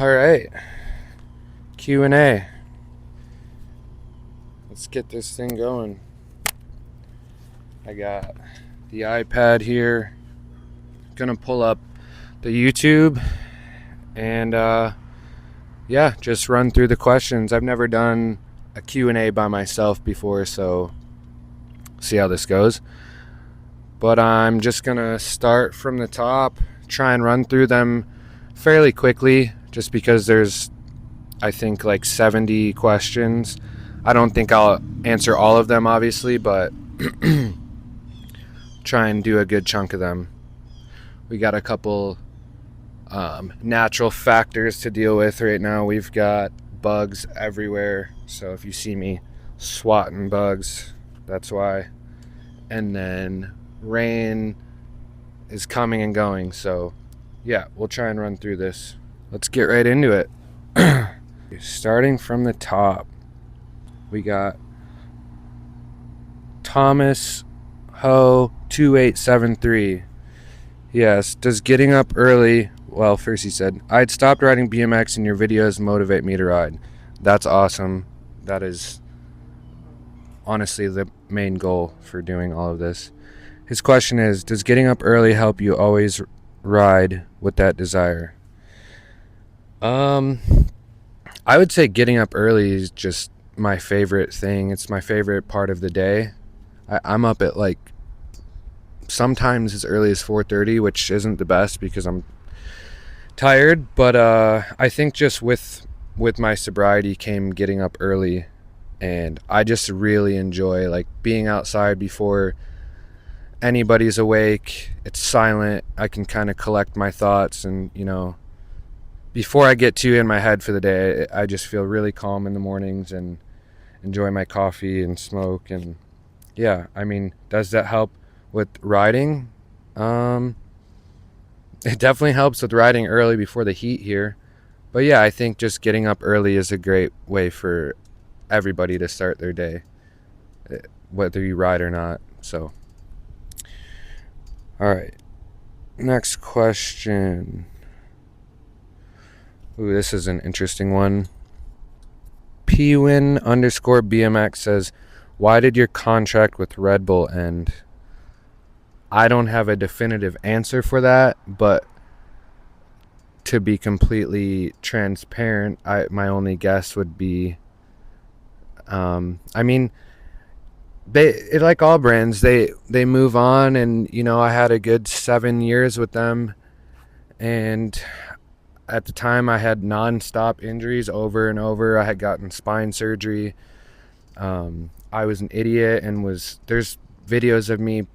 All right, Q&A. Let's get this thing going. I got the iPad here. Gonna pull up the YouTube and yeah, just run through the questions. I've never done a Q&A by myself before, so see how this goes. But I'm just gonna start from the top, try and run through them fairly quickly, just because there's, I think, like 70 questions. I don't think I'll answer all of them, obviously, but try and do a good chunk of them. We got a couple natural factors to deal with right now. We've got bugs everywhere, so if you see me swatting bugs, that's why. And then rain is coming and going, so yeah, we'll try and run through this. Let's get right into it. Starting from the top, we got Thomas Ho 2873. Yes, does getting up early, well, first he said, I'd stopped riding BMX and your videos motivate me to ride. That's awesome. That is honestly the main goal for doing all of this. His question is, does getting up early help you always ride with that desire? I would say getting up early is just my favorite thing. It's my favorite part of the day. I'm up at like sometimes as early as 4:30, which isn't the best because I'm tired, but I think just with my sobriety came getting up early, and I just really enjoy like being outside before anybody's awake. It's silent. I can kind of collect my thoughts, and before I get too in my head for the day, I just feel really calm in the mornings and enjoy my coffee and smoke. And yeah, I mean, does that help with riding? It definitely helps with riding early before the heat here. But yeah, I think just getting up early is a great way for everybody to start their day, whether you ride or not. So, all right, next question. Ooh, this is an interesting one. Pwin_BMX says, why did your contract with Red Bull end? I don't have a definitive answer for that, but to be completely transparent, my only guess would be, I mean, they like all brands, they move on, and I had a good 7 years with them, and at the time I had non-stop injuries over and over. I had gotten spine surgery. I was an idiot, and there's videos of me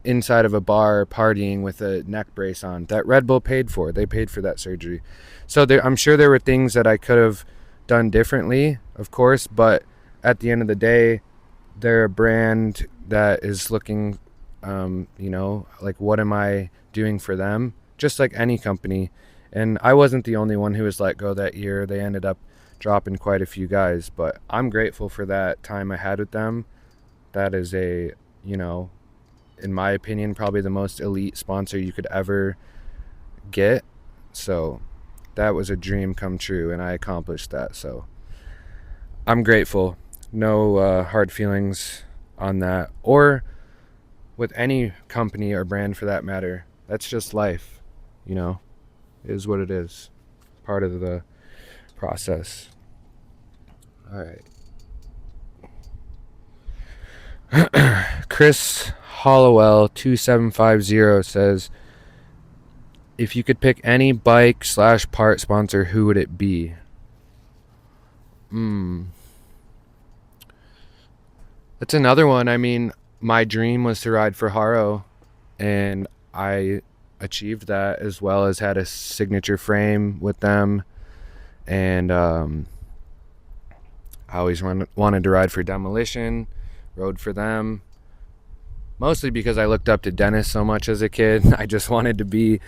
inside of a bar partying with a neck brace on that Red Bull paid for. They paid for that surgery. So I'm sure there were things that I could have done differently, of course, but at the end of the day, they're a brand that is looking, like, what am I doing for them? Just like any company. And I wasn't the only one who was let go that year. They ended up dropping quite a few guys, but I'm grateful for that time I had with them. That is a, in my opinion, probably the most elite sponsor you could ever get. So that was a dream come true, and I accomplished that. So I'm grateful. No hard feelings on that, or with any company or brand for that matter. That's just life, is what it is. Part of the process. All right. Chris Hollowell 2750 says, if you could pick any bike/part sponsor, who would it be? That's another one. I mean, my dream was to ride for Haro, and I achieved that, as well as had a signature frame with them. And I always wanted to ride for Demolition, rode for them, mostly because I looked up to Dennis so much as a kid. I just wanted to be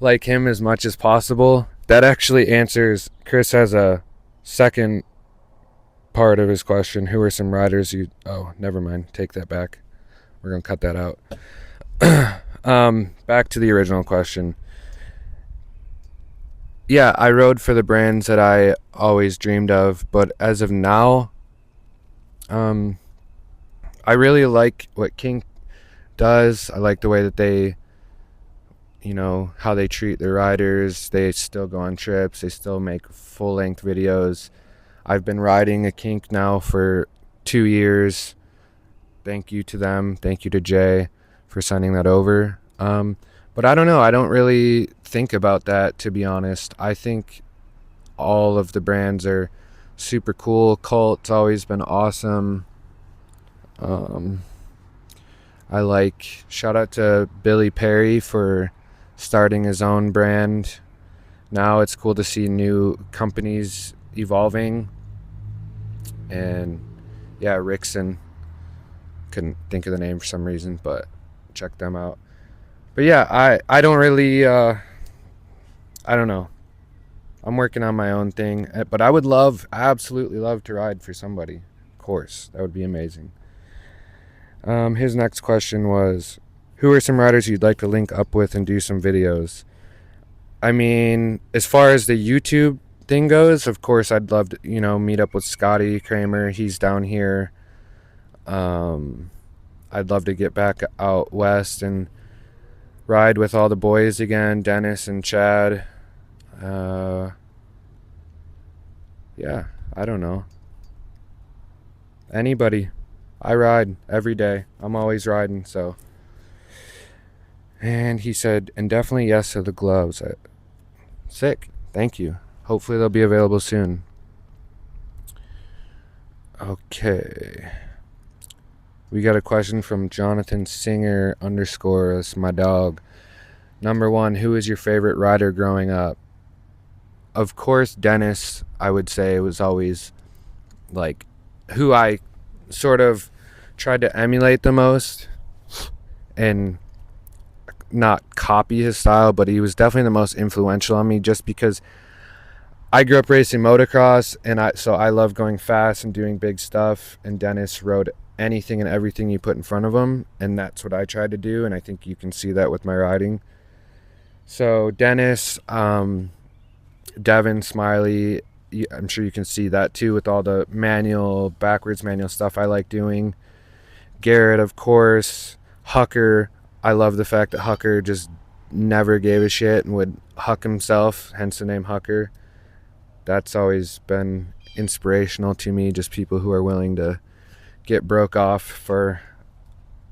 like him as much as possible. That actually answers, Chris has a second part of his question. Who are some riders you, oh, never mind, take that back, we're gonna cut that out. Back to the original question. Yeah, I rode for the brands that I always dreamed of, but as of now, um, I really like what King does. I like the way that they, how they treat their riders. They still go on trips. They still make full length videos. I've been riding a kink now for 2 years. Thank you to them. Thank you to Jay for sending that over. But I don't know. I don't really think about that, to be honest. I think all of the brands are super cool. Colt's always been awesome. Um, I like, shout out to Billy Perry for starting his own brand. Now it's cool to see new companies evolving. And yeah, Rickson, couldn't think of the name for some reason, but check them out. But yeah, I don't really, I don't know. I'm working on my own thing, but I would absolutely love to ride for somebody. Of course, that would be amazing. His next question was, who are some riders you'd like to link up with and do some videos? I mean, as far as the YouTube thing goes, of course, I'd love to, meet up with Scotty Kramer. He's down here. I'd love to get back out west and ride with all the boys again, Dennis and Chad. Yeah, I don't know. Anybody. I ride every day. I'm always riding, so. And he said, and definitely yes to the gloves. Sick. Thank you. Hopefully they'll be available soon. Okay. We got a question from Jonathan Singer _ us, my dog. Number one, who is your favorite rider growing up? Of course, Dennis, I would say, was always like who I sort of tried to emulate the most and not copy his style, but he was definitely the most influential on me just because I grew up racing motocross, and I love going fast and doing big stuff, and Dennis rode anything and everything you put in front of him, and that's what I tried to do, and I think you can see that with my riding. So Dennis, Devin, Smiley, I'm sure you can see that too with all the backwards manual stuff I like doing. Garrett, of course. Hucker, I love the fact that Hucker just never gave a shit and would huck himself, hence the name Hucker. That's always been inspirational to me, just people who are willing to get broke off for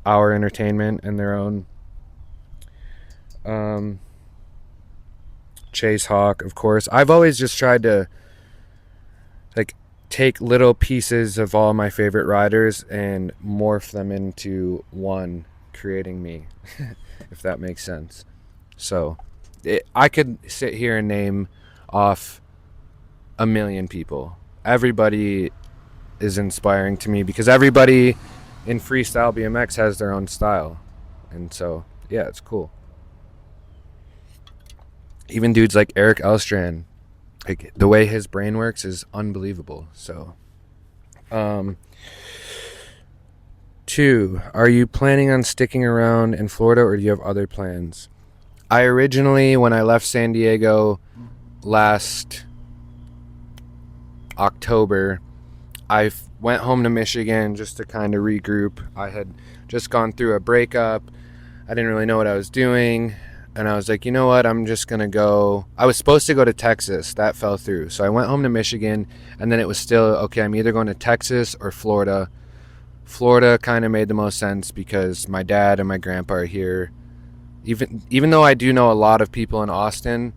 our entertainment and their own. Chase Hawk, of course. I've always just tried to take little pieces of all my favorite riders and morph them into one, creating me, if that makes sense. So I could sit here and name off a million people. Everybody is inspiring to me because everybody in freestyle BMX has their own style. And so, yeah, it's cool. Even dudes like Eric Elstrand, like the way his brain works is unbelievable. So, 2, are you planning on sticking around in Florida or do you have other plans? I originally, when I left San Diego last October, I went home to Michigan just to kind of regroup. I had just gone through a breakup. I didn't really know what I was doing. And I was like, you know what? I'm just going to go. I was supposed to go to Texas. That fell through. So I went home to Michigan. And then it was still, okay, I'm either going to Texas or Florida. Florida kind of made the most sense because my dad and my grandpa are here. Even though I do know a lot of people in Austin,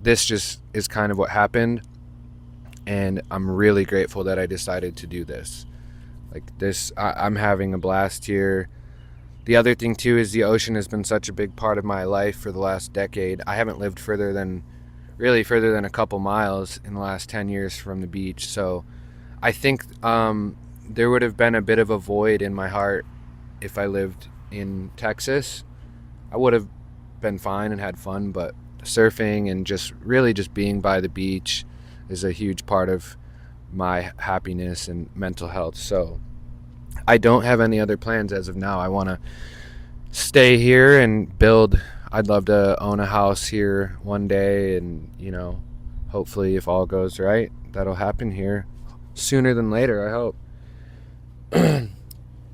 this just is kind of what happened. And I'm really grateful that I decided to do this. Like this, I'm having a blast here. The other thing too is the ocean has been such a big part of my life for the last decade. I haven't lived further than a couple miles in the last 10 years from the beach. So I think there would have been a bit of a void in my heart if I lived in Texas. I would have been fine and had fun, but surfing and just being by the beach is a huge part of my happiness and mental health. So I don't have any other plans as of now. I want to stay here and build I'd love to own a house here one day, and hopefully, if all goes right, that'll happen here sooner than later, I hope.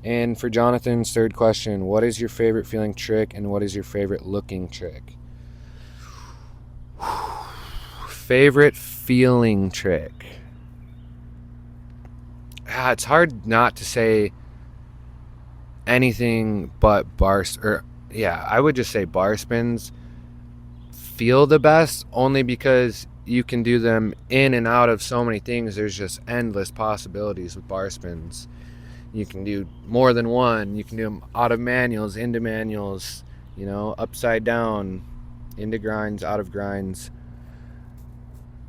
And for Jonathan's third question, what is your favorite feeling trick and what is your favorite looking trick? Favorite feeling trick. It's hard not to say anything but I would just say bar spins feel the best, only because you can do them in and out of so many things. There's just endless possibilities with bar spins. You can do more than one. You can do them out of manuals, into manuals, upside down, into grinds, out of grinds.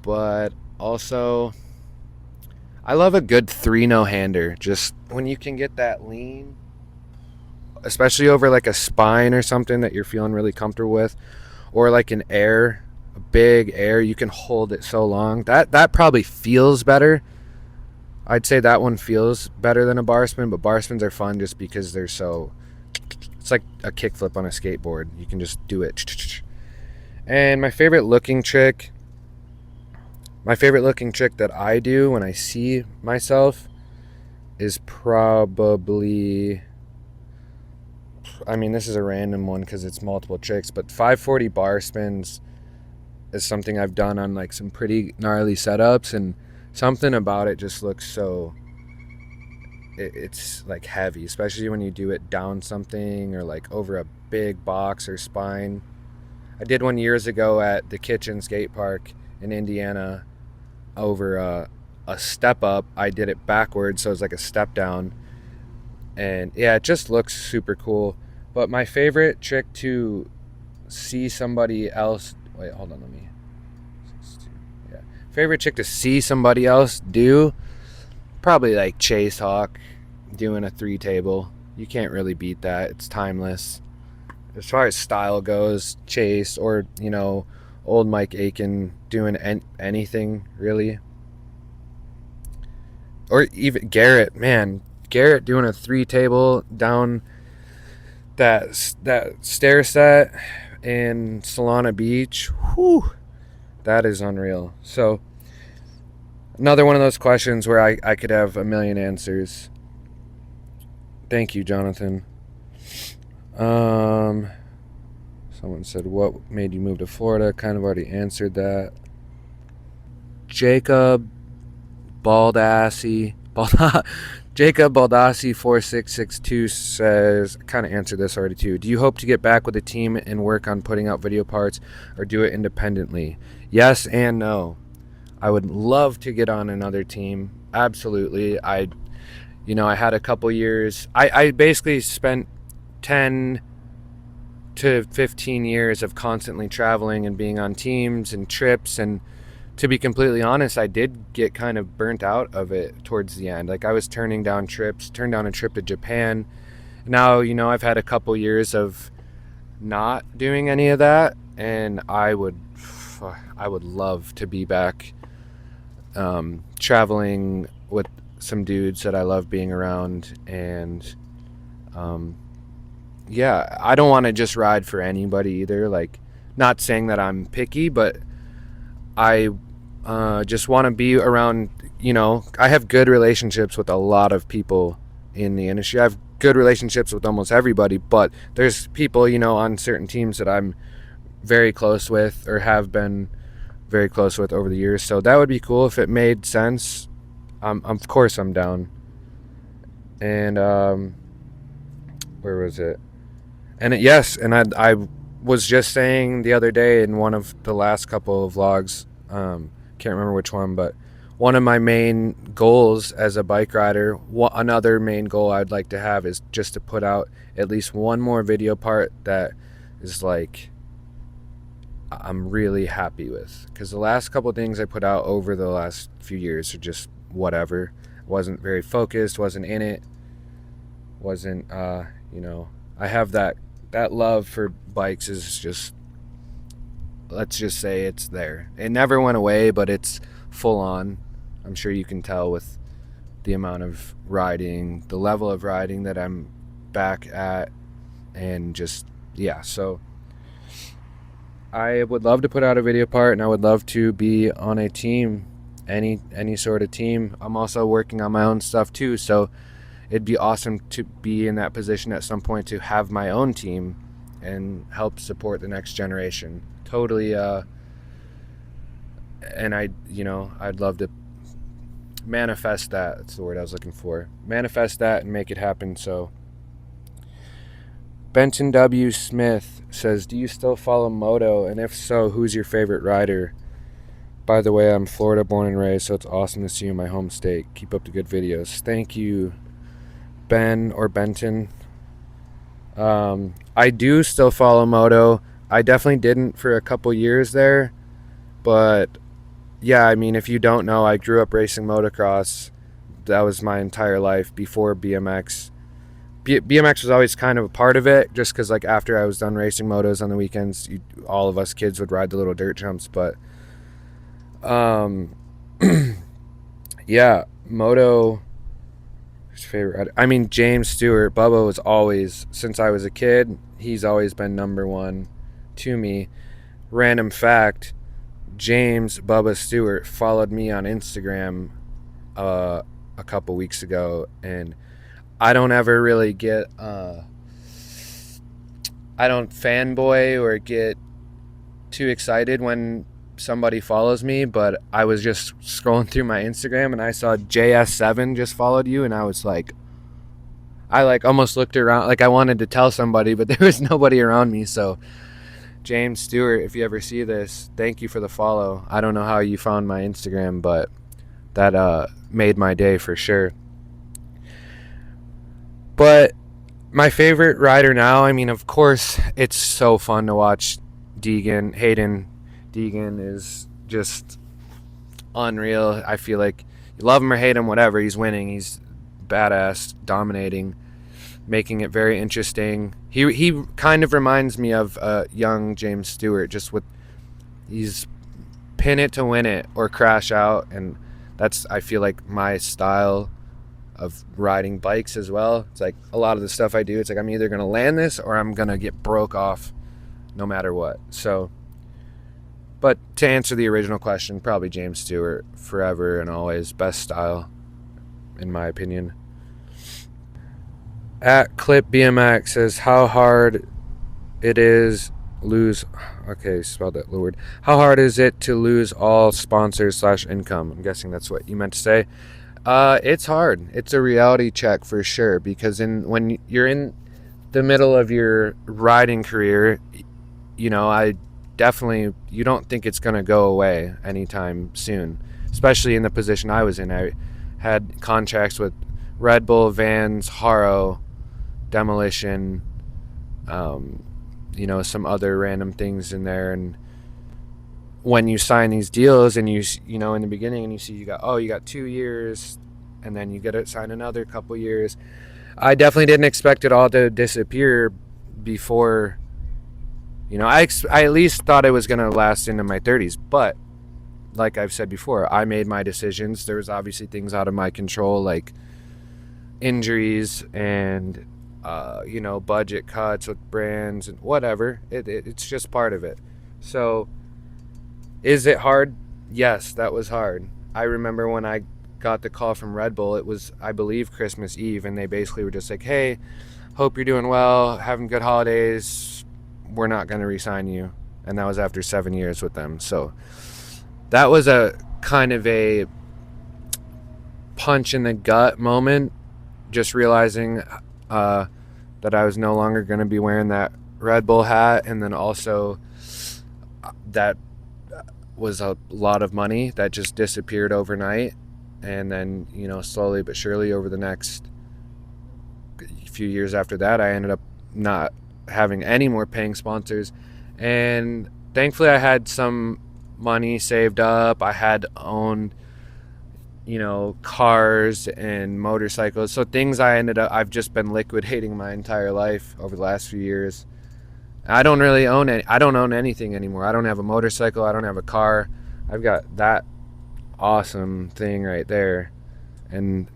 But also, I love a good 3 no-hander. Just when you can get that lean, especially over like a spine or something that you're feeling really comfortable with, or like a big air, you can hold it so long. That probably feels better. I'd say that one feels better than a bar spin, but bar spins are fun just because they're so... It's like a kickflip on a skateboard. You can just do it. And my favorite looking trick that I do when I see myself is probably... this is a random one because it's multiple tricks, but 540 bar spins is something I've done on like some pretty gnarly setups, and something about it just looks so... It's like heavy, especially when you do it down something or like over a big box or spine. I did one years ago at the Kitchen Skate Park in Indiana over a step up. I did it backwards, so it's like a step down. And yeah, it just looks super cool. But my favorite trick to see somebody else... Wait, hold on, let me... Yeah. Favorite trick to see somebody else do... Probably like Chase Hawk doing a 3 table. You can't really beat that. It's timeless. As far as style goes, Chase or, old Mike Aiken doing anything, really. Or even Garrett, man. Garrett doing a 3 table down that stair set in Solana Beach. Whew. That is unreal. So... another one of those questions where I could have a million answers. Thank you, Jonathan. Someone said, what made you move to Florida? Kind of already answered that. Jacob Baldassi 4662 says, I kind of answered this already too. Do you hope to get back with the team and work on putting out video parts or do it independently? Yes and no. I would love to get on another team. Absolutely. I had a couple years. I basically spent 10 to 15 years of constantly traveling and being on teams and trips. And to be completely honest, I did get kind of burnt out of it towards the end. Like I was turned down a trip to Japan. Now, I've had a couple years of not doing any of that. And I would love to be back traveling with some dudes that I love being around. And I don't want to just ride for anybody either. Like, not saying that I'm picky, but I just want to be around, I have good relationships with a lot of people in the industry. I have good relationships with almost everybody, but there's people, on certain teams that I'm very close with or have been very close with over the years. So that would be cool if it made sense. Of course I'm down. And where was it? And I was just saying the other day in one of the last couple of vlogs, can't remember which one, but one of my main goals as a bike rider, another main goal I'd like to have is just to put out at least one more video part that is like I'm really happy with, because the last couple of things I put out over the last few years are just whatever. Wasn't very focused, wasn't in it, wasn't I have that love for bikes is just, let's just say it's there. It never went away, but it's full on. I'm sure you can tell with the amount of riding, the level of riding that I'm back at, and just so I would love to put out a video part, and I would love to be on a team, any sort of team. I'm also working on my own stuff too, so it'd be awesome to be in that position at some point to have my own team and help support the next generation. Totally, and I'd love to manifest that. That's the word I was looking for. Manifest that and make it happen. So Benton W. Smith says, do you still follow moto? And if so, who's your favorite rider? By the way, I'm Florida born and raised, so it's awesome to see you in my home state. Keep up the good videos. Thank you, Ben or Benton. I do still follow moto. I definitely didn't for a couple years there. But yeah, I mean, if you don't know, I grew up racing motocross. That was my entire life before BMX. BMX was always kind of a part of it, just because like after I was done racing motos on the weekends, all of us kids would ride the little dirt jumps. But yeah, moto. His favorite rider. I mean, James Stewart. Bubba was always, since I was a kid, he's always been number one to me. Random fact: James Bubba Stewart followed me on Instagram a couple weeks ago, and I don't ever really get I don't fanboy or get too excited when somebody follows me, but I was just scrolling through my Instagram and I saw JS7 just followed you, and I was like, I like almost looked around, like I wanted to tell somebody, but there was nobody around me. So James Stewart, if you ever see this, thank you for the follow. I don't know how you found my Instagram, but that made my day for sure. But my favorite rider now, I mean, of course, it's so fun to watch Hayden Deegan is just unreal. I feel like you love him or hate him, whatever, he's winning. He's badass, dominating, making it very interesting. He kind of reminds me of young James Stewart, just with he's pin it to win it or crash out, and that's, I feel like, my style of riding bikes as well. It's like a lot of the stuff I do, it's like I'm either gonna land this or I'm gonna get broke off no matter what. So, but to answer the original question, probably James Stewart, forever and always, best style in my opinion. At Clip BMX says, how hard it is lose, okay, spelled that word. How hard is it to lose all sponsors / income? I'm guessing that's what you meant to say. It's hard. It's a reality check for sure, because when you're in the middle of your riding career, you don't think it's going to go away anytime soon, especially in the position I was in. I had contracts with Red Bull, Vans, Haro, Demolition, some other random things in there. And when you sign these deals and you in the beginning and you see you got 2 years and then you get to sign another couple years, I definitely didn't expect it all to disappear before, I at least thought it was going to last into my 30s. But like I've said before, I made my decisions. There was obviously things out of my control, like injuries and budget cuts with brands and whatever. It's just part of it. So is it hard? Yes, that was hard. I remember when I got the call from Red Bull, it was, I believe, Christmas Eve, and they basically were just like, hey, hope you're doing well, having good holidays, we're not going to re-sign you. And that was after 7 years with them. So that was a kind of a punch in the gut moment, just realizing that I was no longer going to be wearing that Red Bull hat. And then also that was a lot of money that just disappeared overnight. And then, slowly but surely over the next few years after that, I ended up not having any more paying sponsors. And thankfully I had some money saved up. I had owned, cars and motorcycles. So things I've just been liquidating my entire life over the last few years. I don't really own any. I don't own anything anymore. I don't have a motorcycle. I don't have a car. I've got that awesome thing right there, and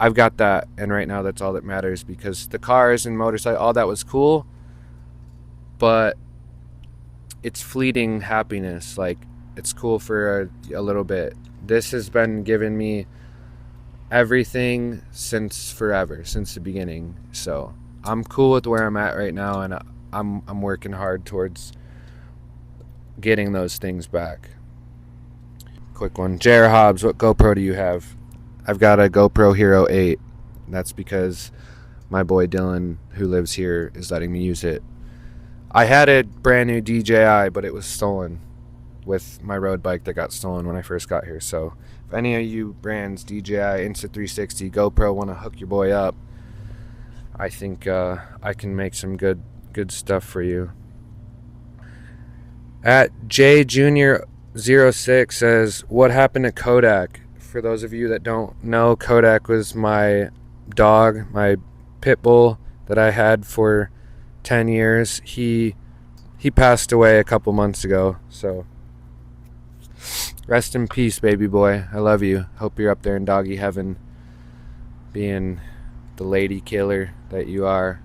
I've got that. And right now, that's all that matters, because the cars and motorcycle, all that was cool, but it's fleeting happiness. Like, it's cool for a little bit. This has been giving me everything since forever, since the beginning. So I'm cool with where I'm at right now, and I'm working hard towards getting those things back. Quick one. J.R. Hobbs, what GoPro do you have? I've got a GoPro Hero 8. That's because my boy Dylan, who lives here, is letting me use it. I had a brand new DJI, but it was stolen with my road bike that got stolen when I first got here. So if any of you brands, DJI, Insta360, GoPro, want to hook your boy up, I think I can make some good stuff for you. At J Junior 06 says, what happened to Kodak? For those of you that don't know, Kodak was my dog, my pit bull that I had for 10 years. He passed away a couple months ago, so rest in peace, baby boy. I love you. Hope you're up there in doggy heaven, being the lady killer that you are.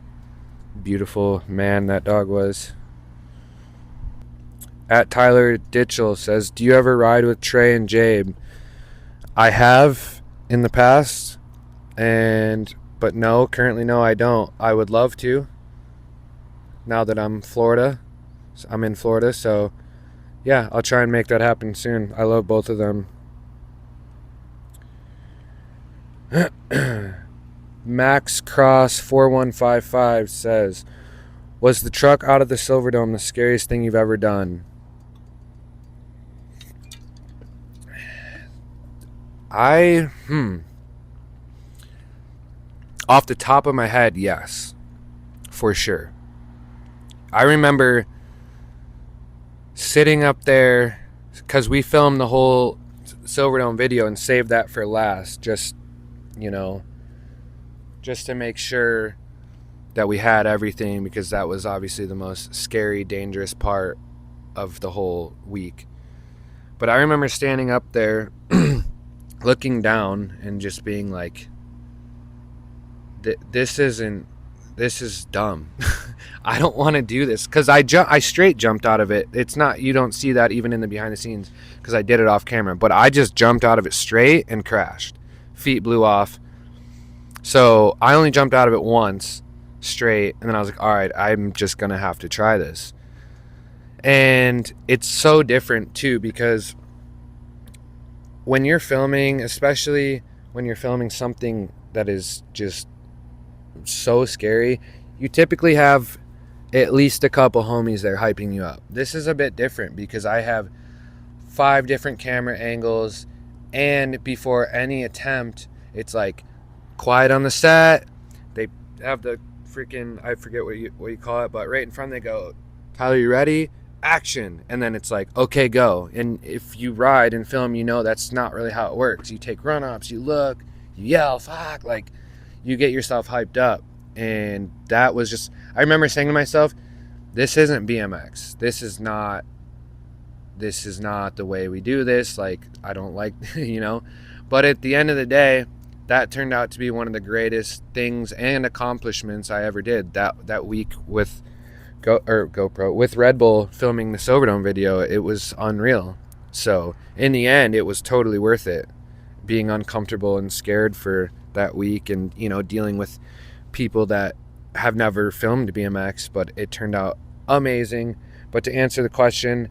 Beautiful man that dog was. At Tyler Ditchell says, do you ever ride with Trey and Jabe? I have in the past, but no, currently no, I don't. I would love to. Now that I'm in Florida, so yeah, I'll try and make that happen soon. I love both of them. Max Cross 4155 says, was the truck out of the Silverdome the scariest thing you've ever done? Off the top of my head, yes, for sure. I remember sitting up there, because we filmed the whole Silverdome video and saved that for last, just to make sure that we had everything, because that was obviously the most scary, dangerous part of the whole week. But I remember standing up there looking down and just being like, this is dumb. I don't want to do this, because I straight jumped out of it. It's not, you don't see that even in the behind the scenes because I did it off camera, but I just jumped out of it straight and crashed. Feet blew off. So I only jumped out of it once straight, and then I was like, all right, I'm just gonna have to try this. And it's so different too, because when you're filming, especially when you're filming something that is just so scary, you typically have at least a couple homies there hyping you up. This is a bit different because I have 5 different camera angles, and before any attempt, it's like quiet on the set. They have the freaking, I forget what you call it, but right in front they go, Tyler, you ready? Action. And then it's like, okay, go. And if you ride and film, that's not really how it works. You take run-ups, you look, you yell, fuck, like you get yourself hyped up. And that was just, I remember saying to myself, this isn't BMX. This is not the way we do this. Like, I don't like, But at the end of the day, that turned out to be one of the greatest things and accomplishments I ever did. That week with GoPro, with Red Bull filming the Silverdome video, it was unreal. So in the end, it was totally worth it. Being uncomfortable and scared for that week, and dealing with people that have never filmed BMX, but it turned out amazing. But to answer the question,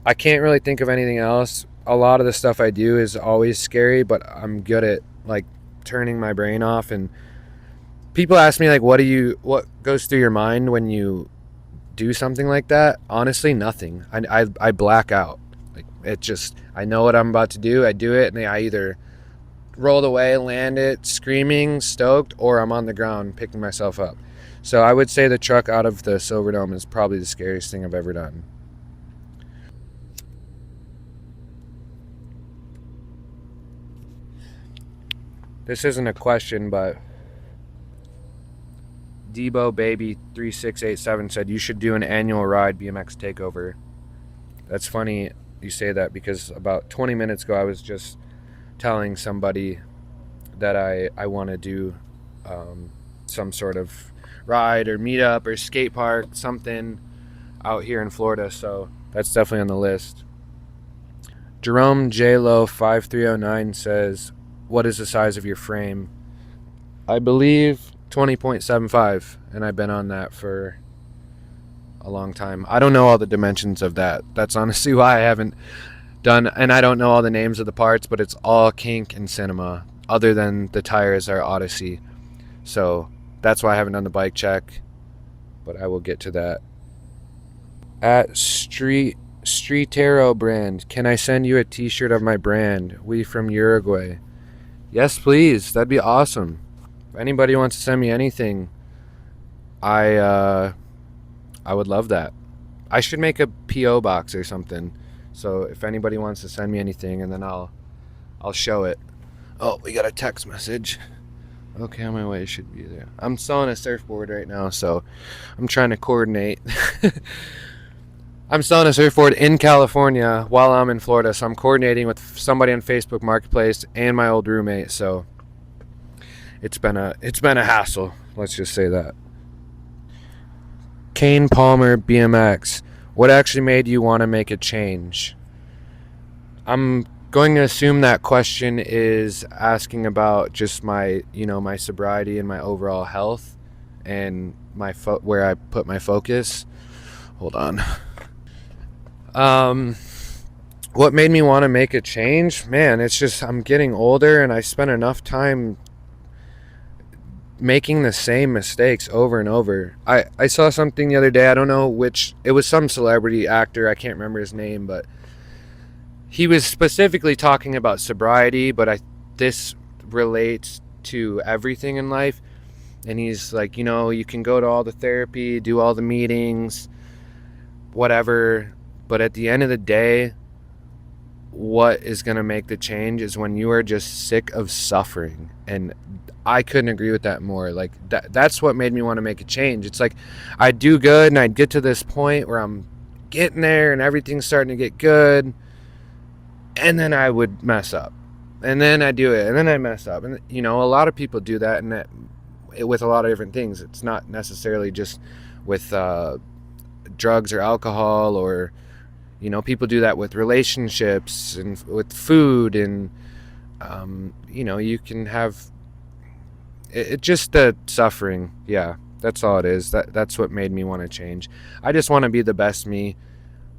I can't really think of anything else. A lot of the stuff I do is always scary, but I'm good at like turning my brain off. And people ask me like, what goes through your mind when you do something like that? Honestly, nothing. I black out. Like, it just, I know what I'm about to do, I do it, and I either rolled away, land it, screaming, stoked, or I'm on the ground picking myself up. So I would say the truck out of the Silverdome is probably the scariest thing I've ever done. This isn't a question, but Debo Baby 3687 said you should do an annual ride BMX takeover. That's funny you say that, because about 20 minutes ago I was just telling somebody that I want to do some sort of ride or meetup or skate park, something. out here in Florida, so that's definitely on the list. Jerome JLo 5309 says, "What is the size of your frame?" I believe 20.75, and I've been on that for a long time. I don't know all the dimensions of that. That's honestly why I haven't done, and I don't know all the names of the parts, but it's all kink and cinema, other than the tires are Odyssey. So that's why I haven't done the bike check, but I will get to that. At Streetero brand, can I send you a t-shirt of my brand? We from Uruguay. Yes, please. That'd be awesome. If anybody wants to send me anything, I would love that. I should make a PO box or something. So if anybody wants to send me anything, and then I'll show it. Oh, we got a text message. Okay, on my way. It should be there. I'm selling a surfboard right now, so I'm trying to coordinate. I'm selling a surfboard in California while I'm in Florida, so I'm coordinating with somebody on Facebook Marketplace and my old roommate. So it's been a hassle. Let's just say that. Kane Palmer BMX. What actually made you want to make a change? I'm going to assume that question is asking about just my sobriety and my overall health and where I put my focus. Hold on. What made me want to make a change? Man, it's just I'm getting older and I spend enough time making the same mistakes over and over. I saw something the other day. I don't know which. It was some celebrity actor. I can't remember his name, but he was specifically talking about sobriety, but this relates to everything in life. And he's like, you can go to all the therapy, do all the meetings, whatever, but at the end of the day, what is going to make the change is when you are just sick of suffering. And I couldn't agree with that more. Like that's what made me want to make a change. It's like I'd do good and I'd get to this point where I'm getting there and everything's starting to get good, and then I would mess up, and then I do it, and then I mess up. And a lot of people do that, and that with a lot of different things. It's not necessarily just with drugs or alcohol, or people do that with relationships and with food, and you can have it just the suffering. Yeah, that's all it is. That's what made me want to change. I just want to be the best me.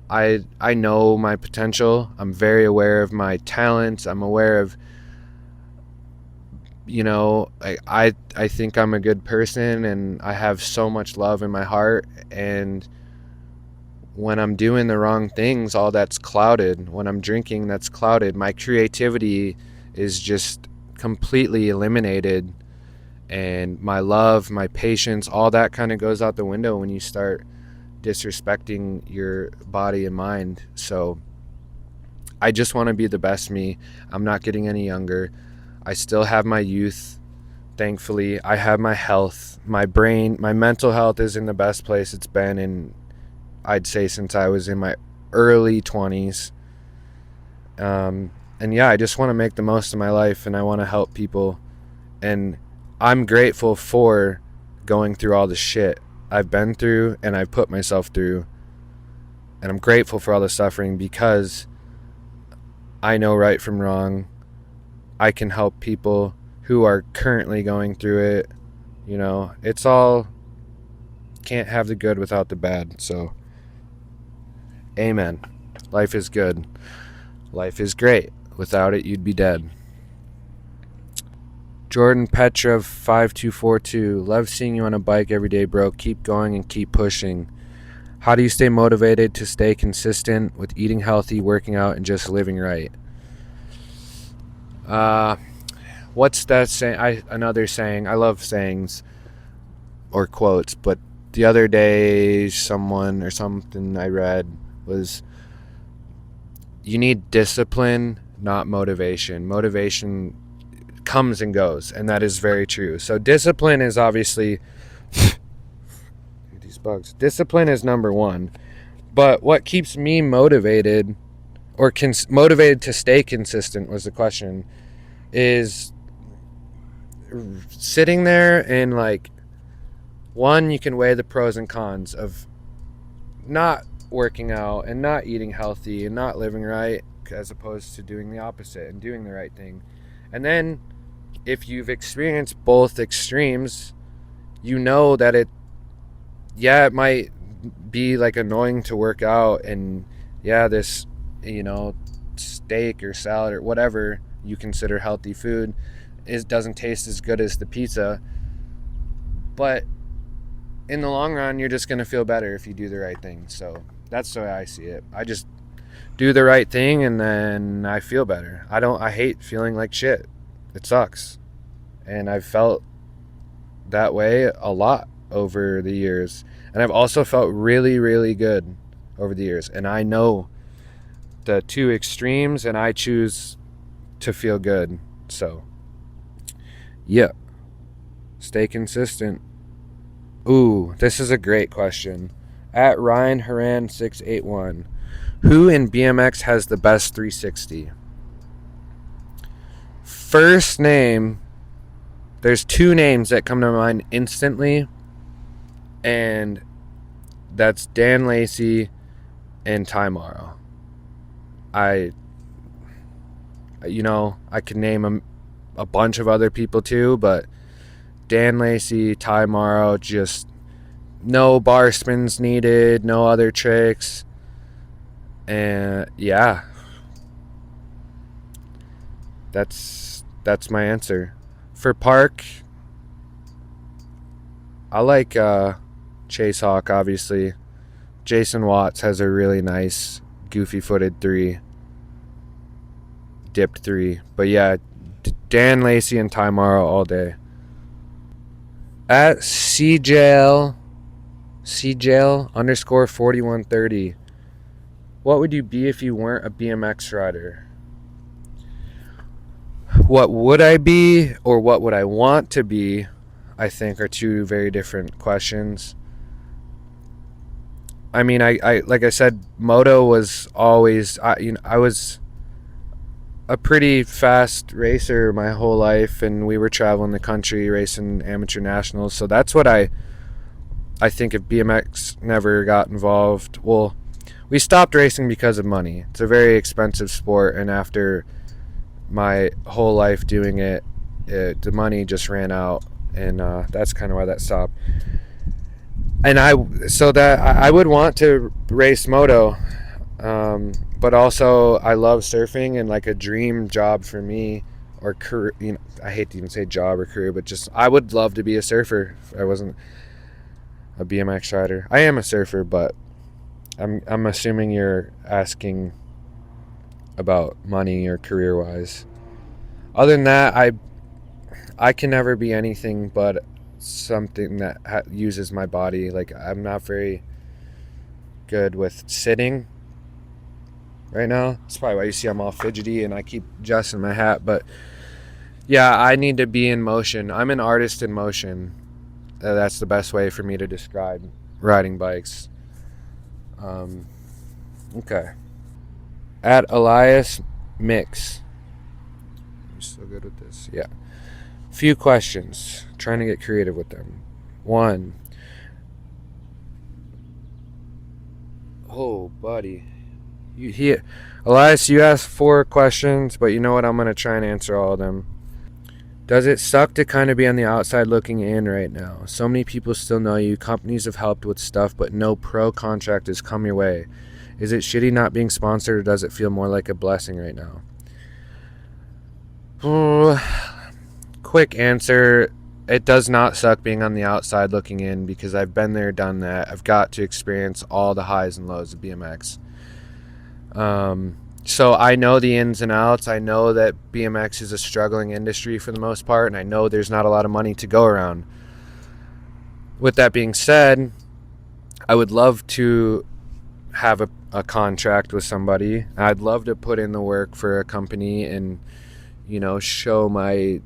I know my potential. I'm very aware of my talents. I'm aware of I think I'm a good person, and I have so much love in my heart. And when I'm doing the wrong things, all that's clouded. When I'm drinking, that's clouded. My creativity is just completely eliminated, and my love, my patience, all that kind of goes out the window when you start disrespecting your body and mind. So I just want to be the best me. I'm not getting any younger. I still have my youth. Thankfully, I have my health. My brain, my mental health is in the best place it's been in, I'd say, since I was in my early 20s. And yeah, I just want to make the most of my life, and I want to help people. And I'm grateful for going through all the shit I've been through and I've put myself through. And I'm grateful for all the suffering, because I know right from wrong. I can help people who are currently going through it. It's all, can't have the good without the bad. So amen. Life is good. Life is great. Without it, you'd be dead. Jordan Petrov 5242. Love seeing you on a bike every day, bro. Keep going and keep pushing. How do you stay motivated to stay consistent with eating healthy, working out, and just living right? What's that saying? Another saying. I love sayings or quotes, but the other day someone or something I read was, you need discipline, not motivation. Motivation comes and goes, and that is very true. So discipline is obviously these bugs. Discipline is number one. But what keeps me motivated, or motivated to stay consistent was the question, is sitting there and, like, one, you can weigh the pros and cons of not working out and not eating healthy and not living right, as opposed to doing the opposite and doing the right thing. And then if you've experienced both extremes, you know that it might be like annoying to work out, and this, steak or salad or whatever you consider healthy food doesn't taste as good as the pizza. But in the long run, you're just going to feel better if you do the right thing. So that's the way I see it. I just do the right thing and then I feel better. I hate feeling like shit. It sucks. And I've felt that way a lot over the years. And I've also felt really, really good over the years. And I know the two extremes and I choose to feel good. So, yeah. Stay consistent. Ooh, this is a great question. At Ryan Haran 681, who in BMX has the best 360? First name, there's two names that come to mind instantly, and that's Dan Lacey and Ty Morrow. I could name a bunch of other people too, but Dan Lacey, Ty Morrow, just no bar spins needed, no other tricks. And yeah, that's my answer. For park, I like Chase Hawk, obviously. Jason Watts has a really nice goofy footed 3, dipped 3. But yeah, Dan Lacey and Ty Morrow all day. At CJL underscore 4130, what would you be if you weren't a BMX rider? What would I be, or what would I want to be, I think are two very different questions. I mean, I like I said, moto was always, I was a pretty fast racer my whole life, and we were traveling the country racing amateur nationals. So that's what I think if BMX never got involved, well, we stopped racing because of money. It's a very expensive sport, and after my whole life doing it, the money just ran out, and that's kind of why that stopped. And I would want to race moto, but also I love surfing, and like a dream job for me, or career, I hate to even say job or career, but just I would love to be a surfer if I wasn't a BMX rider. I am a surfer, but I'm assuming you're asking about money or career wise. Other than that, I can never be anything but something that uses my body. Like, I'm not very good with sitting right now. That's probably why you see I'm all fidgety and I keep adjusting my hat. But yeah, I need to be in motion. I'm an artist in motion. That's the best way for me to describe riding bikes. Okay. At Elias Mix. I'm so good with this. Yeah. Few questions. Trying to get creative with them. 1. Oh, buddy. Elias, you asked 4 questions, but you know what? I'm going to try and answer all of them. Does it suck to kind of be on the outside looking in right now? So many people still know you. Companies have helped with stuff, but no pro contract has come your way. Is it shitty not being sponsored, or does it feel more like a blessing right now? Quick answer. It does not suck being on the outside looking in, because I've been there, done that. I've got to experience all the highs and lows of BMX. So I know the ins and outs. I know that BMX is a struggling industry for the most part, and I know there's not a lot of money to go around. With that being said, I would love to have a contract with somebody. I'd love to put in the work for a company and, show my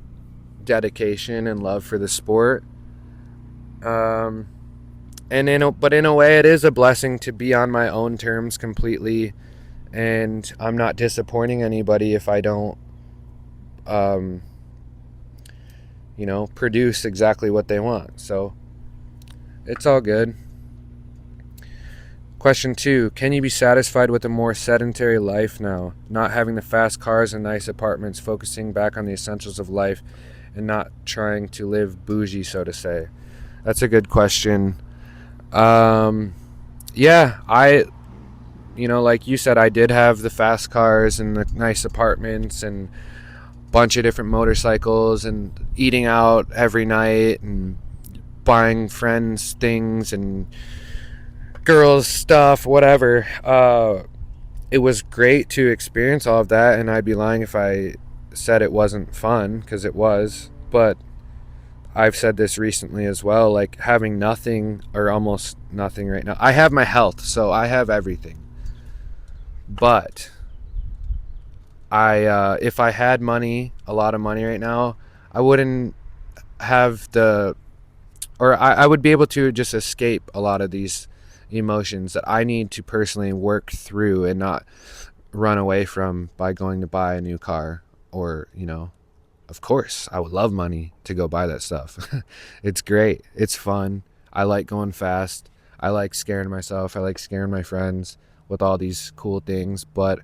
dedication and love for the sport. But in a way, it is a blessing to be on my own terms completely, and I'm not disappointing anybody if I don't, produce exactly what they want. So it's all good. Question 2. Can you be satisfied with a more sedentary life now? Not having the fast cars and nice apartments, focusing back on the essentials of life and not trying to live bougie, so to say? That's a good question. Yeah, like you said, I did have the fast cars and the nice apartments and a bunch of different motorcycles and eating out every night and buying friends things and girls stuff, whatever. It was great to experience all of that, and I'd be lying if I said it wasn't fun, because it was. But I've said this recently as well, like having nothing or almost nothing right now. I have my health, so I have everything. But if I had money, a lot of money right now, I wouldn't have I would be able to just escape a lot of these emotions that I need to personally work through and not run away from by going to buy a new car. Or, of course, I would love money to go buy that stuff. It's great. It's fun. I like going fast. I like scaring myself. I like scaring my friends with all these cool things. But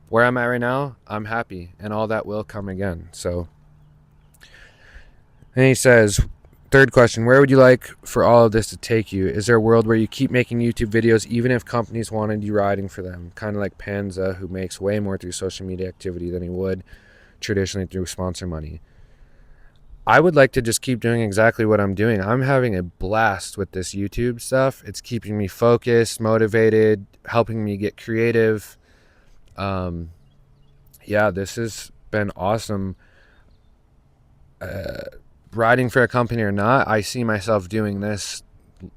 where I'm at right now, I'm happy, and all that will come again. So, and he says, third question, where would you like for all of this to take you? Is there a world where you keep making YouTube videos even if companies wanted you riding for them? Kind of like Panza, who makes way more through social media activity than he would traditionally through sponsor money. I would like to just keep doing exactly what I'm doing. I'm having a blast with this YouTube stuff. It's keeping me focused, motivated, helping me get creative. Yeah, this has been awesome. Riding for a company or not, I see myself doing this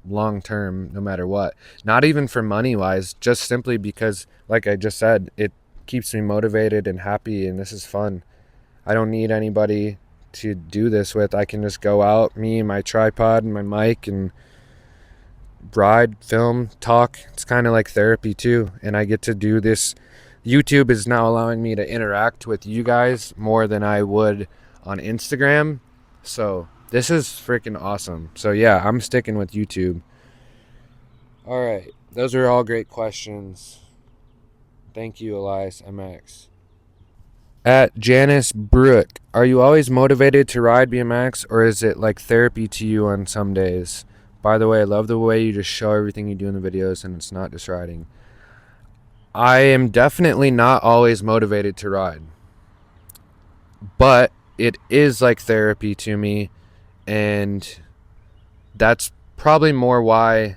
long term no matter what. Not even for money wise, just simply because, like I just said, it keeps me motivated and happy, and this is fun. I don't need anybody to do this with. I can just go out, me, my tripod and my mic, and ride, film, talk. It's kind of like therapy too, and I get to do this. YouTube is now allowing me to interact with you guys more than I would on Instagram. So this is freaking awesome. So yeah, I'm sticking with YouTube. All right, those are all great questions. Thank you, Elias MX. At Janice Bruick, are you always motivated to ride BMX, or is it like therapy to you on some days? By the way, I love the way you just show everything you do in the videos and it's not just riding. I am definitely not always motivated to ride, but it is like therapy to me, and that's probably more why,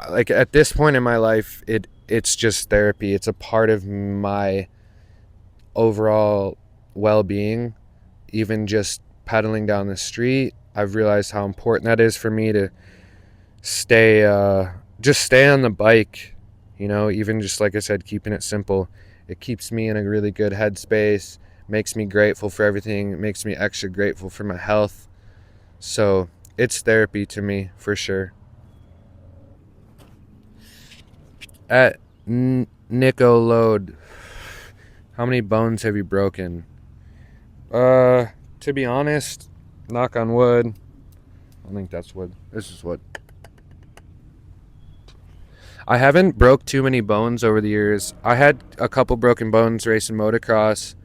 like, at this point in my life, it's just therapy. It's a part of my overall well-being. Even just pedaling down the street, I've realized how important that is for me to stay on the bike, even just like I said, keeping it simple. It keeps me in a really good headspace, makes me grateful for everything. It makes me extra grateful for my health. So it's therapy to me for sure. At Nico Load, how many bones have you broken? To be honest, knock on wood, I don't think that's wood. This is wood. I haven't broke too many bones over the years. I had a couple broken bones racing motocross.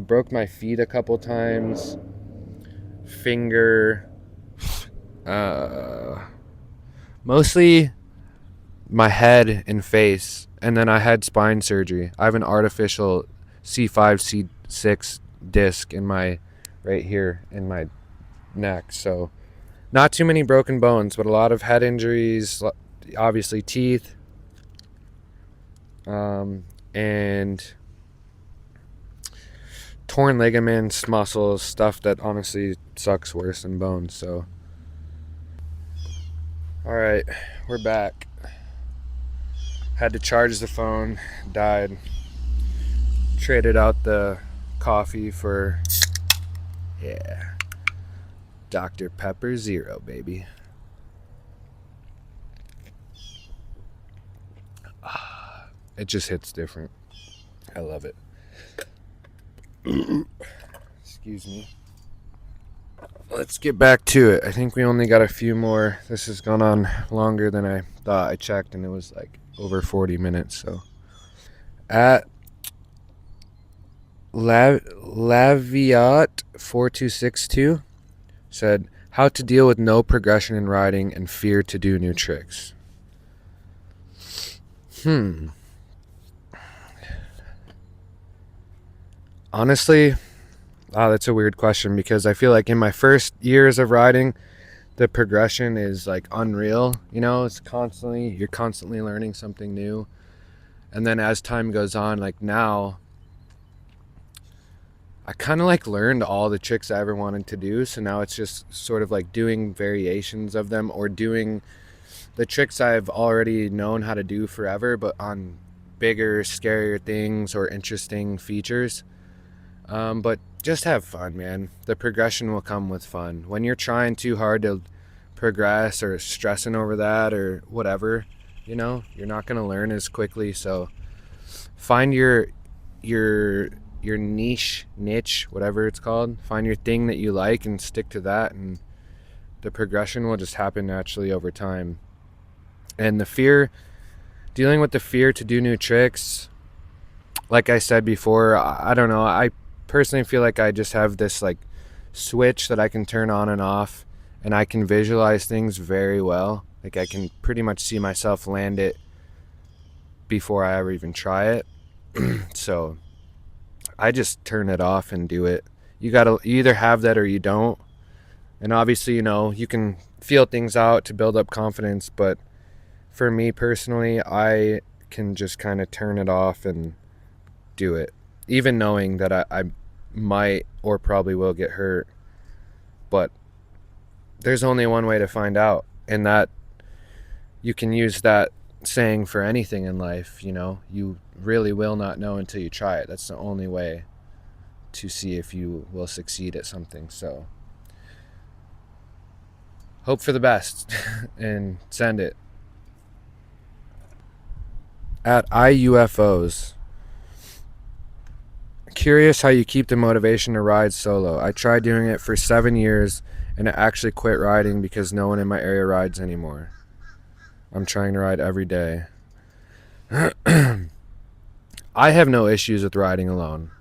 Broke my feet a couple times. Finger. Mostly my head and face. And then I had spine surgery. I have an artificial C5, C6 disc in my right here in my neck. So not too many broken bones, but a lot of head injuries, obviously teeth, and torn ligaments, muscles, stuff that honestly sucks worse than bones. So all right, we're back. Had to charge the phone, died. Traded out the coffee for, yeah, Dr. Pepper Zero, baby. It just hits different. I love it. Excuse me. let's get back to it. I think we only got a few more. This has gone on longer than I thought. I checked and it was like over 40 minutes. So at Laviat4262 said, how to deal with no progression in riding and fear to do new tricks. Honestly, that's a weird question because I feel like in my first years of riding, the progression is like unreal. You know, you're constantly learning something new. And then as time goes on, like now, I kind of like learned all the tricks I ever wanted to do. So now it's just sort of like doing variations of them or doing the tricks I've already known how to do forever, but on bigger, scarier things or interesting features. But just have fun, man. The progression will come with fun. When you're trying too hard to progress or stressing over that or whatever, you know, you're not going to learn as quickly. So find your niche, whatever it's called. Find your thing that you like and stick to that, and the progression will just happen naturally over time. And dealing with the fear to do new tricks, like I said before, I don't know. I personally feel like I just have this like switch that I can turn on and off, and I can visualize things very well. Like I can pretty much see myself land it before I ever even try it. So I just turn it off and do it. You either have that or you don't. And obviously, you know, you can feel things out to build up confidence, but for me personally, I can just kind of turn it off and do it, even knowing that I might or probably will get hurt. But there's only one way to find out, and that you can use that saying for anything in life. You know, you really will not know until you try it. That's the only way to see if you will succeed at something. So hope for the best and send it. At IUFOs, curious how you keep the motivation to ride solo. I tried doing it for 7 years and I actually quit riding because no one in my area rides anymore. I'm trying to ride every day. I have no issues with riding alone.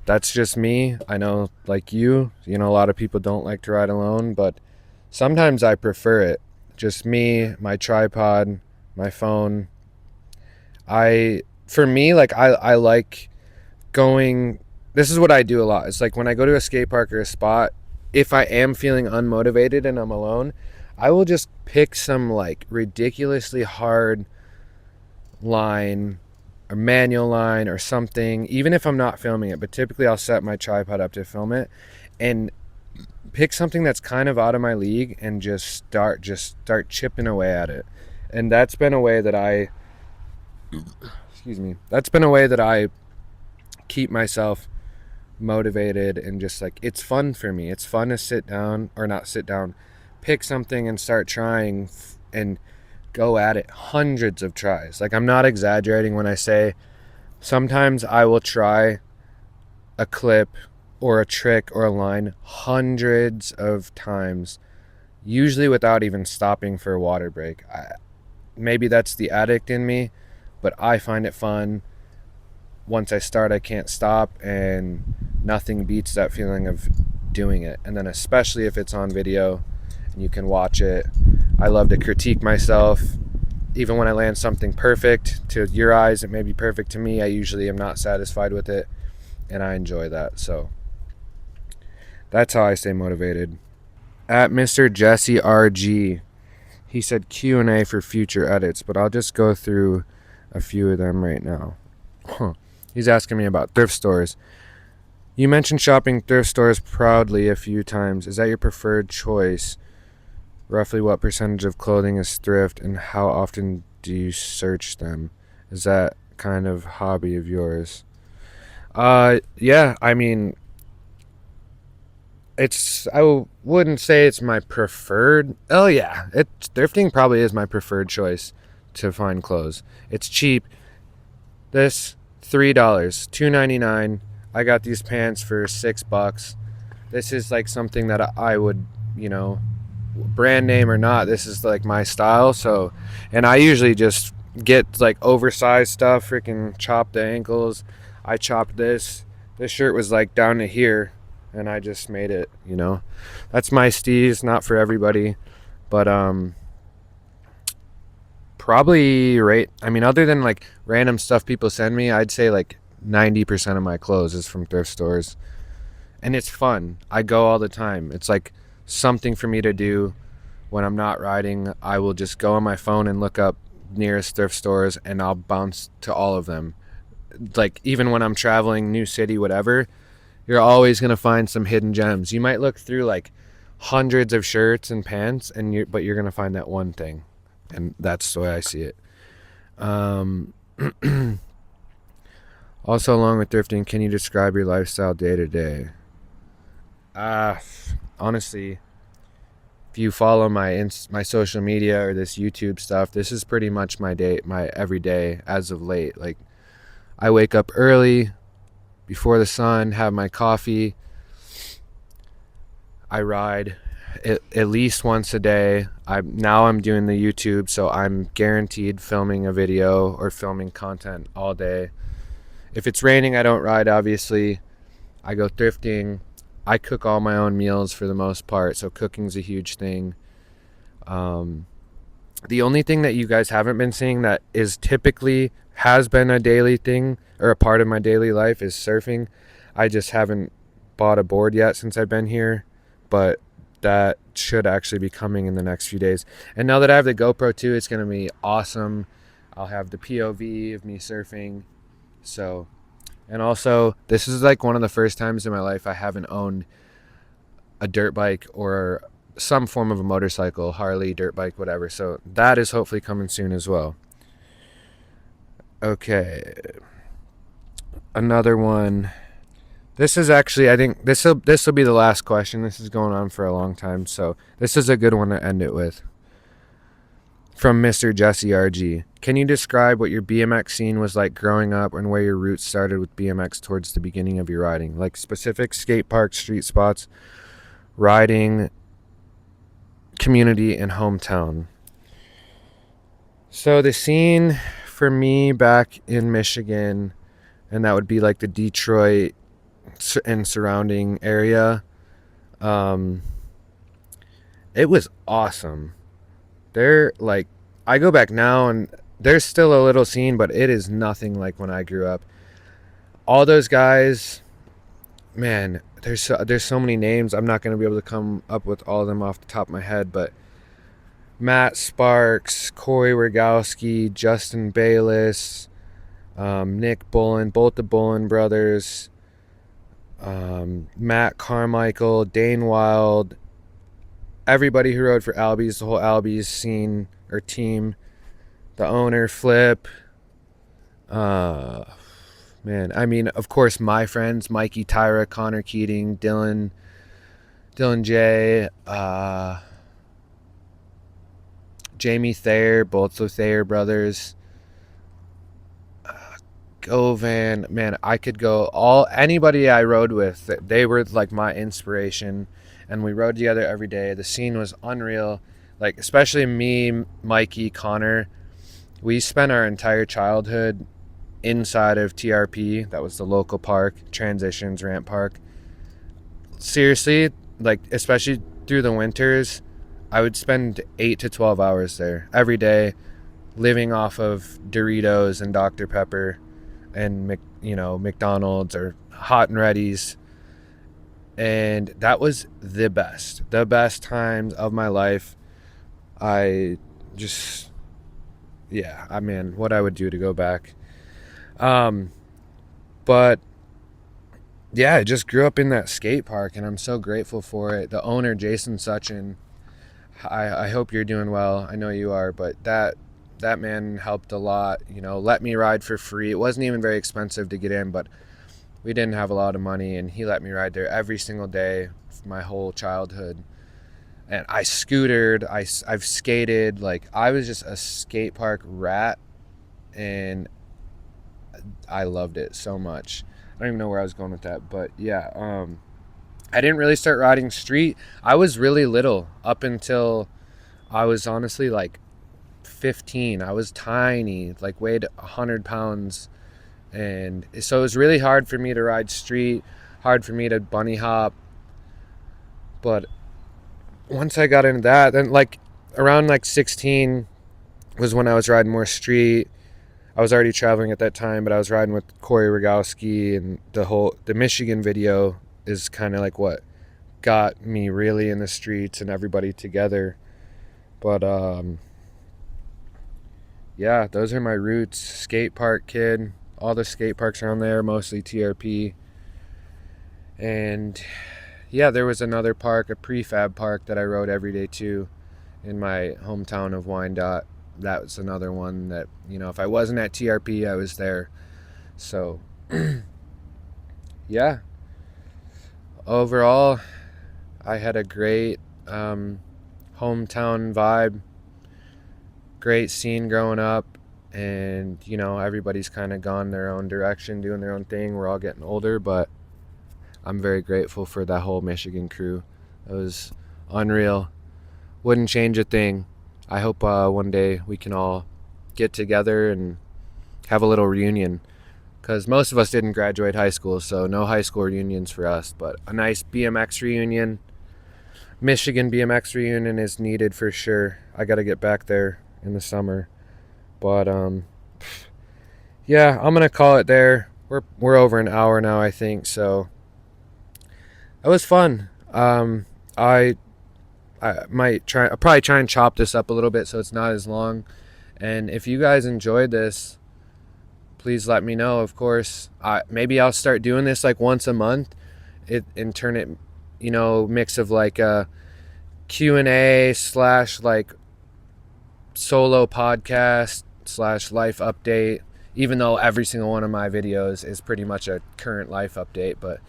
That's just me. I know, like you know, a lot of people don't like to ride alone, but sometimes I prefer it. Just me, my tripod, my phone. For me, like I like going. This is what I do a lot. It's like when I go to a skate park or a spot, if I am feeling unmotivated and I'm alone, I will just pick some like ridiculously hard line or manual line or something, even if I'm not filming it. But typically I'll set my tripod up to film it and pick something that's kind of out of my league and just start chipping away at it. And that's been a way that I keep myself motivated and just like, it's fun for me. It's fun to pick something and start trying and go at it hundreds of tries. Like, I'm not exaggerating when I say sometimes I will try a clip or a trick or a line hundreds of times, usually without even stopping for a water break. Maybe that's the addict in me, but I find it fun. Once I start, I can't stop, and nothing beats that feeling of doing it. And then especially if it's on video and you can watch it. I love to critique myself. Even when I land something perfect to your eyes, it may be perfect to me. I usually am not satisfied with it, and I enjoy that. So that's how I stay motivated. At Mr. Jesse RG, he said Q&A for future edits, but I'll just go through a few of them right now. He's asking me about thrift stores. You mentioned shopping thrift stores proudly a few times. Is that your preferred choice? Roughly what percentage of clothing is thrift, and how often do you search them? Is that kind of hobby of yours? Yeah, I mean, I wouldn't say it's my preferred. Oh yeah, thrifting probably is my preferred choice to find clothes. It's cheap. This $3, $2.99. I got these pants for $6. this is like something that I would, you know, brand name or not, this is like my style. So, and I usually just get like oversized stuff, freaking chop the ankles. I chopped this. This shirt was like down to here, and I just made it. You know, that's my steez. Not for everybody, but probably right. I mean, other than like random stuff people send me, I'd say like 90% of my clothes is from thrift stores, and it's fun. I go all the time. It's like something for me to do when I'm not riding. I will just go on my phone and look up nearest thrift stores, and I'll bounce to all of them. Like even when I'm traveling, new city, whatever, you're always gonna find some hidden gems. You might look through like hundreds of shirts and pants, but you're gonna find that one thing, and that's the way I see it. Um, Also, along with thrifting, can you describe your lifestyle day to day? Honestly, if you follow my social media or this YouTube stuff, this is pretty much my day, my everyday as of late. Like I wake up early before the sun, have my coffee. I ride at least once a day. I'm doing the YouTube, so I'm guaranteed filming a video or filming content all day. If it's raining, I don't ride, obviously. I go thrifting. I cook all my own meals for the most part, so cooking's a huge thing. Um, the only thing that you guys haven't been seeing that is typically has been a daily thing or a part of my daily life is surfing. I just haven't bought a board yet since I've been here, but that should actually be coming in the next few days. And now that I have the GoPro too, it's going to be awesome. I'll have the POV of me surfing. So, and also, this is like one of the first times in my life I haven't owned a dirt bike or some form of a motorcycle, Harley, dirt bike, whatever. So that is hopefully coming soon as well. Okay, another one. This is actually, I think this will be the last question. This is going on for a long time, so this is a good one to end it with. From Mr. Jesse RG. Can you describe what your BMX scene was like growing up and where your roots started with BMX towards the beginning of your riding? Like specific skate parks, street spots, riding, community, and hometown. So the scene for me back in Michigan, and that would be like the Detroit and surrounding area, um, it was awesome. They're like, I go back now and there's still a little scene, but it is nothing like when I grew up. All those guys, man, there's so many names. I'm not going to be able to come up with all of them off the top of my head, but Matt Sparks, Corey Rogowski, Justin Bayless, Nick Bullen, both the Bullen brothers, Matt Carmichael, Dane Wild, everybody who rode for Albies, the whole Albies scene or team, the owner, Flip. Man, I mean, of course, my friends, Mikey, Tyra, Connor Keating, Dylan J, Jamie Thayer, both the Thayer brothers, Govan. Man, I could go anybody I rode with. They were like my inspiration, and we rode together every day. The scene was unreal. Like especially me, Mikey, Connor. We spent our entire childhood inside of TRP. That was the local park, Transitions Ramp Park. Seriously, like especially through the winters, I would spend 8 to 12 hours there every day, living off of Doritos and Dr. Pepper and McDonald's or Hot and Ready's. And that was the best times of my life. I just, yeah, I mean, what I would do to go back. But yeah, I just grew up in that skate park, and I'm so grateful for it. The owner, Jason Suchin, I hope you're doing well. I know you are, but that man helped a lot. Let me ride for free. It wasn't even very expensive to get in, but we didn't have a lot of money, and he let me ride there every single day for my whole childhood. And I scootered, I've skated, like I was just a skate park rat, and I loved it so much. I don't even know where I was going with that, but yeah, I didn't really start riding street. I was really little up until I was honestly like 15. I was tiny, like weighed 100 pounds. And so it was really hard for me to ride street, hard for me to bunny hop. But once I got into that, then like around like 16 was when I was riding more street. I was already traveling at that time, but I was riding with Corey Rogowski, and the Michigan video is kind of like what got me really in the streets and everybody together. But yeah, those are my roots. Skate park kid. All the skate parks around there, mostly TRP. And yeah, there was another park, a prefab park that I rode every day too in my hometown of Wyandotte. That was another one that, if I wasn't at TRP, I was there. So yeah, overall, I had a great hometown vibe, great scene growing up. And, everybody's kind of gone their own direction, doing their own thing. We're all getting older, but I'm very grateful for that whole Michigan crew. It was unreal. Wouldn't change a thing. I hope one day we can all get together and have a little reunion, because most of us didn't graduate high school, so no high school reunions for us. But a nice BMX reunion, Michigan BMX reunion is needed for sure. I got to get back there in the summer. But yeah, I'm gonna call it there. We're over an hour now, I think. So it was fun. I might try. I'll probably try and chop this up a little bit so it's not as long. And if you guys enjoyed this, please let me know. Of course, maybe I'll start doing this like once a month. And turn it, mix of like a Q&A / like solo podcast / life update. Even though every single one of my videos is pretty much a current life update, but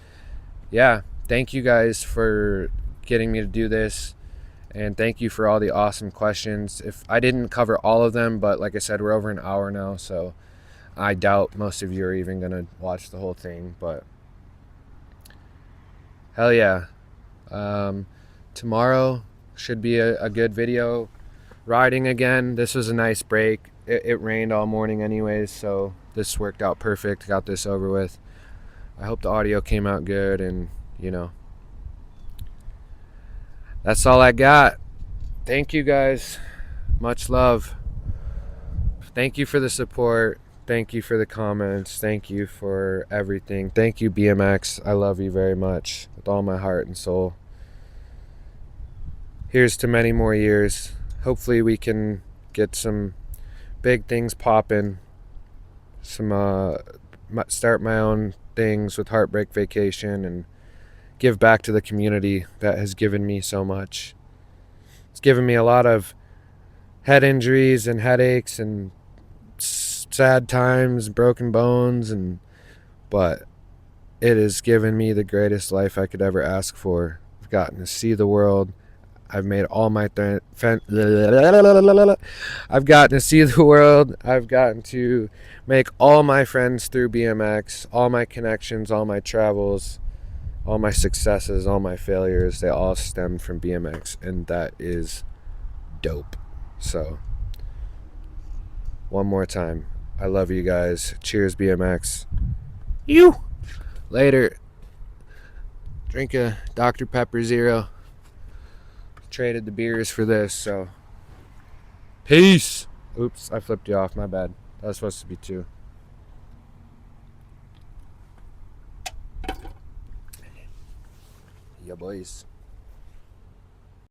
yeah, thank you guys for getting me to do this. And thank you for all the awesome questions. If I didn't cover all of them, but like I said, we're over an hour now, so I doubt most of you are even going to watch the whole thing. But hell yeah. Tomorrow should be a good video. Riding again. This was a nice break. It rained all morning anyways, so this worked out perfect. Got this over with. I hope the audio came out good, and that's all I got. Thank you guys. Much love. Thank you for the support. Thank you for the comments. Thank you for everything. Thank you, BMX. I love you very much with all my heart and soul. Here's to many more years. Hopefully we can get some big things popping. Start my own things with Heartbreak Vacation and give back to the community that has given me so much. It's given me a lot of head injuries and headaches and sad times, broken bones, but it has given me the greatest life I could ever ask for. I've gotten to see the world. I've made all my I've gotten to see the world. I've gotten to make all my friends through BMX, all my connections, all my travels, all my successes, all my failures. They all stem from BMX, and that is dope. So, one more time, I love you guys. Cheers, BMX. You. Later. Drink a Dr. Pepper Zero. Traded the beers for this, so peace. Oops, I flipped you off. My bad. That was supposed to be 2. Yeah, boys.